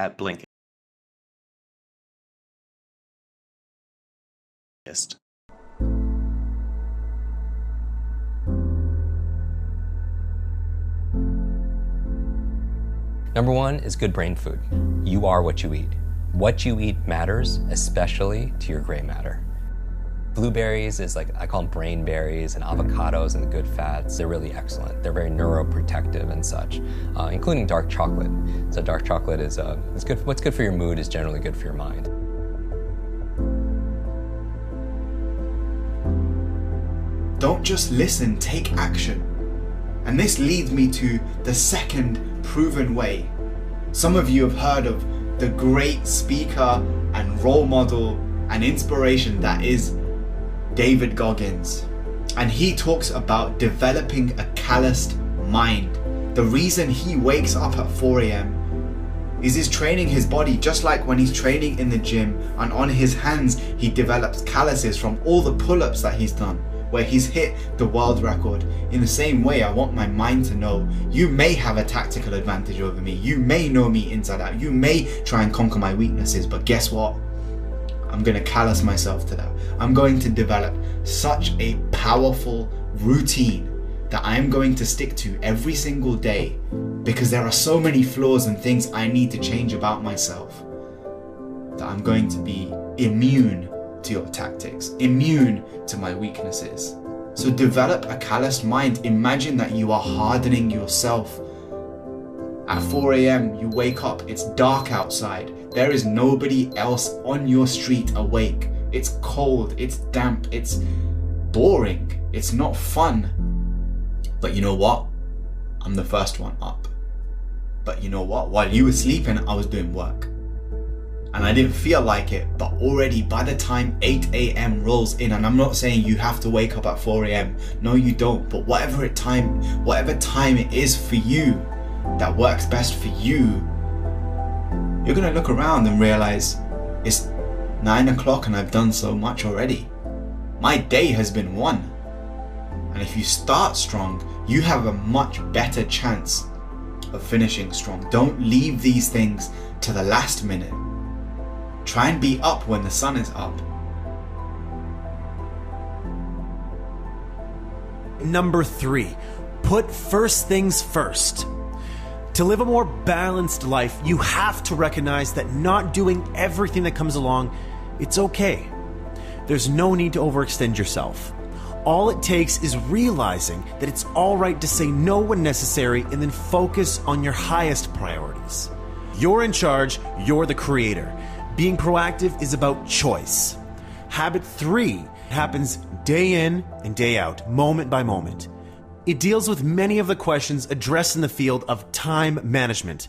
at Blinkist. Number one is good brain food. You are what you eat. What you eat matters, especially to your gray matter. Blueberries is like, I call them brain berries, and avocados and the good fats, they're really excellent. They're very neuroprotective and such, including dark chocolate. So dark chocolate is it's good. What's good for your mood is generally good for your mind. Don't just listen, take action. And this leads me to the second proven way. Some of you have heard of the great speaker and role model and inspiration that is David Goggins. And he talks about developing a calloused mind. The reason he wakes up at 4 a.m. is he's training his body just like when he's training in the gym, and on his hands he develops calluses from all the pull-ups that he's done, where he's hit the world record. In the same way, I want my mind to know you may have a tactical advantage over me. You may know me inside out. You may try and conquer my weaknesses, but guess what? I'm going to callous myself to that. I'm going to develop such a powerful routine that I'm going to stick to every single day, because there are so many flaws and things I need to change about myself that I'm going to be immune to your tactics, immune to my weaknesses. So develop a calloused mind. Imagine that you are hardening yourself. At 4 a.m. you wake up, it's dark outside. There is nobody else on your street awake. It's cold, it's damp, it's boring, it's not fun. But you know what? I'm the first one up. But you know what? While you were sleeping, I was doing work. And I didn't feel like it, but already by the time 8 a.m. rolls in, and I'm not saying you have to wake up at 4 a.m. No, you don't. But whatever time it is for you, that works best for you, you're gonna look around and realize it's 9 o'clock and I've done so much already. My day has been won. And if you start strong, you have a much better chance of finishing strong. Don't leave these things to the last minute. Try and be up when the sun is up. Number 3, put first things first. To live a more balanced life, you have to recognize that not doing everything that comes along, it's okay. There's no need to overextend yourself. All it takes is realizing that it's all right to say no when necessary, and then focus on your highest priorities. You're in charge, you're the creator. Being proactive is about choice. Habit 3 happens day in and day out, moment by moment. It deals with many of the questions addressed in the field of time management.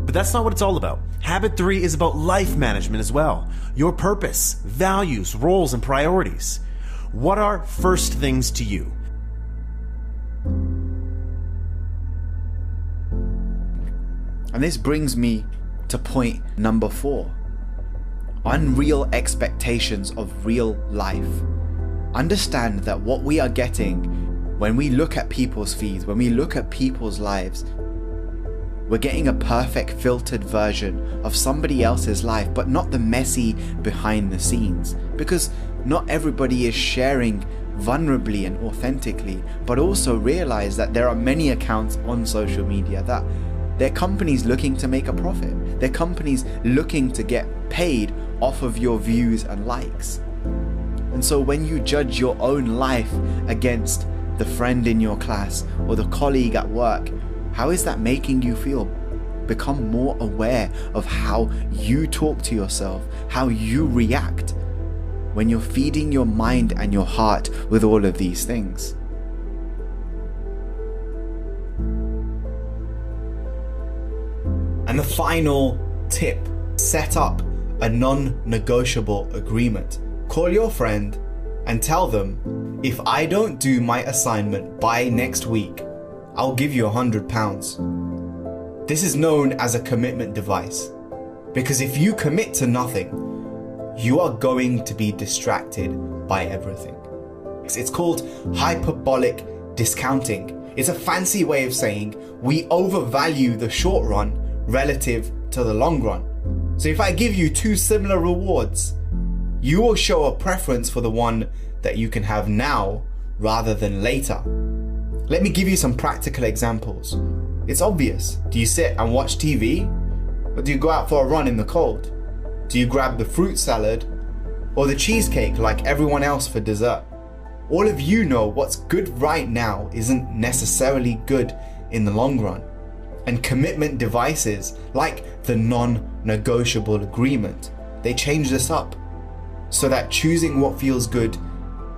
But that's not what it's all about. Habit 3 is about life management as well. Your purpose, values, roles, and priorities. What are first things to you? And this brings me to point number 4. Unreal expectations of real life. Understand that what we are getting when we look at people's feeds, when we look at people's lives, we're getting a perfect filtered version of somebody else's life, but not the messy behind the scenes. Because not everybody is sharing vulnerably and authentically, but also realize that there are many accounts on social media that they're companies looking to make a profit. They're companies looking to get paid off of your views and likes. And so when you judge your own life against the friend in your class or the colleague at work, how is that making you feel? Become more aware of how you talk to yourself, how you react when you're feeding your mind and your heart with all of these things. And the final tip, set up a non-negotiable agreement. Call your friend and tell them, if I don't do my assignment by next week, I'll give you £100. This is known as a commitment device, because if you commit to nothing, you are going to be distracted by everything. It's called hyperbolic discounting. It's a fancy way of saying we overvalue the short run relative to the long run. So if I give you two similar rewards, you will show a preference for the one that you can have now rather than later. Let me give you some practical examples. It's obvious. Do you sit and watch TV? Or do you go out for a run in the cold? Do you grab the fruit salad or the cheesecake like everyone else for dessert? All of you know what's good right now isn't necessarily good in the long run. And commitment devices like the non-negotiable agreement, they change this up so that choosing what feels good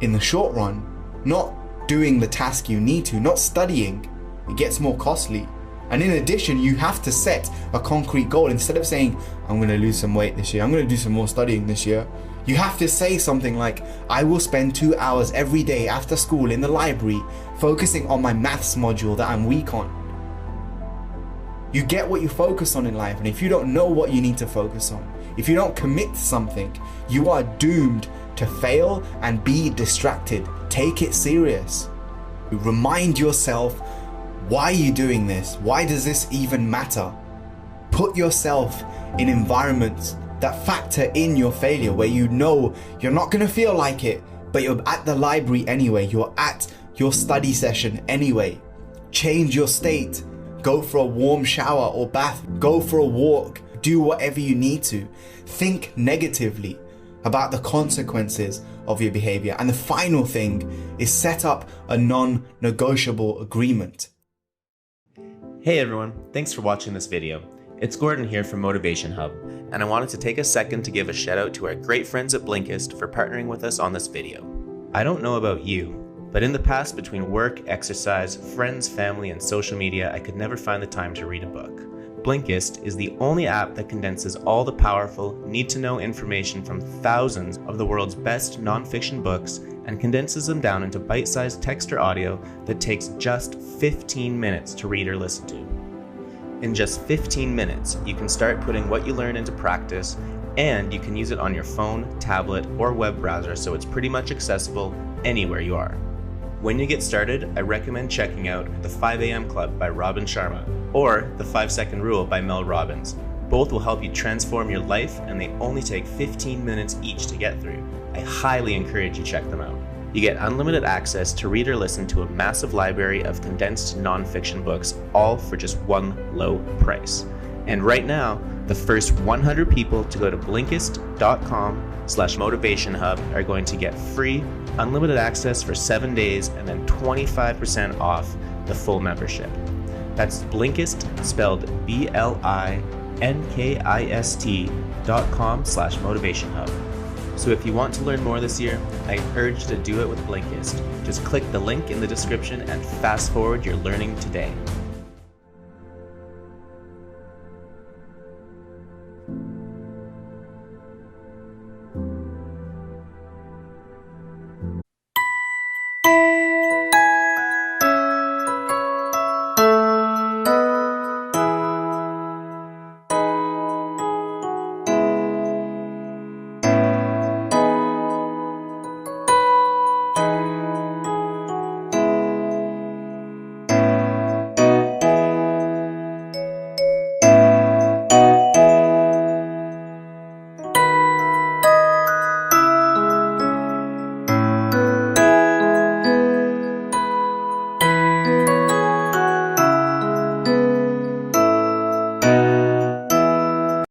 in the short run, not doing the task you need to, not studying, it gets more costly. And in addition, you have to set a concrete goal. Instead of saying, I'm going to lose some weight this year, I'm going to do some more studying this year, you have to say something like, I will spend 2 hours every day after school in the library focusing on my maths module that I'm weak on. You get what you focus on in life, and if you don't know what you need to focus on, if you don't commit to something, you are doomed to fail and be distracted. Take it serious. Remind yourself, why are you doing this? Why does this even matter? Put yourself in environments that factor in your failure, where you know you're not going to feel like it, but you're at the library anyway, you're at your study session anyway. Change your state. Go for a warm shower or bath. Go for a walk. Do whatever you need to. Think negatively about the consequences of your behavior. And the final thing is set up a non-negotiable agreement. Hey everyone, thanks for watching this video. It's Gordon here from Motivation Hub, and I wanted to take a second to give a shout out to our great friends at Blinkist for partnering with us on this video. I don't know about you, but in the past, between work, exercise, friends, family, and social media, I could never find the time to read a book. Blinkist is the only app that condenses all the powerful, need-to-know information from thousands of the world's best non-fiction books and condenses them down into bite-sized text or audio that takes just 15 minutes to read or listen to. In just 15 minutes, you can start putting what you learn into practice, and you can use it on your phone, tablet, or web browser, so it's pretty much accessible anywhere you are. When you get started, I recommend checking out The 5 AM Club by Robin Sharma or The 5-Second Rule by Mel Robbins. Both will help you transform your life, and they only take 15 minutes each to get through. I highly encourage you check them out. You get unlimited access to read or listen to a massive library of condensed non-fiction books, all for just one low price. And right now, the first 100 people to go to Blinkist.com/motivationhub are going to get free, unlimited access for 7 days and then 25% off the full membership. That's Blinkist, spelled BLINKIST.com/motivationhub. So if you want to learn more this year, I urge you to do it with Blinkist. Just click the link in the description and fast forward your learning today.